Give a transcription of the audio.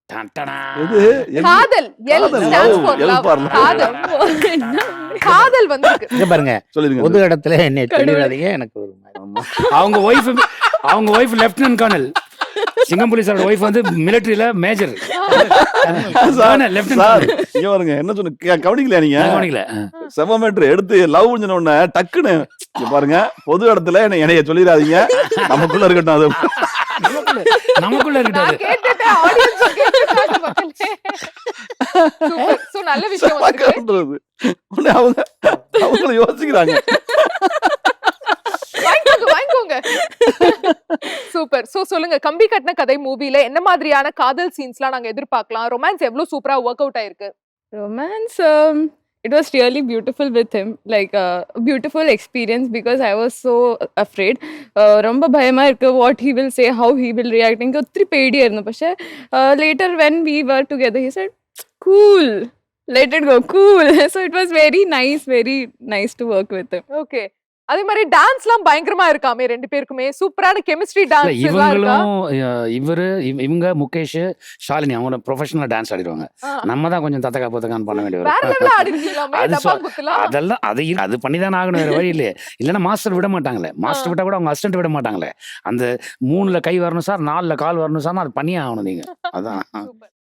இது காதல் எல் காதல், stands for L love. for love. காதல் காதல் வந்திருக்கு. இங்க பாருங்க, சொல்லிருங்க. பொது இடத்துல என்னை சொல்லிடாதீங்க. எனக்கு ஒரு மாதிரி. ஆமா. அவங்க ஒய்ஃப் லெப்டினன்ட் கர்னல். சிங்கம்புலி சாரோட ஒய்ஃப் வந்து மிலிட்டரியில மேஜர். சார், இங்க பாருங்க என்ன சொன்ன கவனிக்கலையா நீங்க? கவனிக்கல. செமமேட்டர் எடுத்து லவ் சொன்ன உடனே டக்குன்னு இங்க பாருங்க, பொது இடத்துல என்னைய சொல்லிடாதீங்க, நமக்குள்ள இருக்கட்டும். அது நமக்குள்ள நான் இருக்காது. கேட்டுட்டேன், audience கேட்டுட்டாங்க மக்களே. Super. So, நல்ல விஷயம் வந்திருக்கு. பண்றது உடனே அவங்கள யோசிக்கிறாங்க. வாங்கிக்கோங்க. சூப்பர். சோ சொல்லுங்க, கம்பி கட்டின கதை மூவில என்ன மாதிரியான காதல் சீன்ஸ்லாம் நாங்க எதிர்பார்க்கலாம்? ரொமான்ஸ் எவ்வளவு சூப்பரா ஒர்க் அவுட் ஆயிருக்கு? Romance, it was really beautiful with him, like a beautiful experience because I was so afraid. ரொம்ப பயமா இருக்கு, what he will say, how he will react. எனக்கு ஒத்திரி பேடியாയിരുന്നു. പക്ഷേ later when we were together, he said, cool, let it go, cool. So it was very nice to work with him. Okay. அதே மாதிரி டான்ஸ்லாம் பயங்கரமா இருக்காமே ரெண்டு பேருக்குமே. சூப்பரான கெமிஸ்ட்ரி டான்ஸ் எல்லாம் இருக்கா? இவங்க முகேஷ், ஷாலினி அவங்க ப்ரொஃபஷனலா டான்ஸ் ஆடிடுவாங்க. நம்ம தான் கொஞ்சம் தத்தக்கா பொத்தக்கான்னு பண்ண வேண்டிய வேற வரும். லெவல்ல ஆடி இருக்கீங்களாமே அது டப்பா குத்துலாம். அதெல்லாம் அது பண்ணிதான் ஆகணும், வேற வழி இல்லையே. இல்லைன்னா மாஸ்டர் விட மாட்டாங்களே. மாஸ்டர் விட்டா கூட அவங்க அசிஸ்டன்ட் விட மாட்டாங்களே. அந்த 3ல கை வரணும் சார், 4ல கால் வரணும் சார், அது பண்ணியே ஆகணும் நீங்க. அதான். சூப்பர்.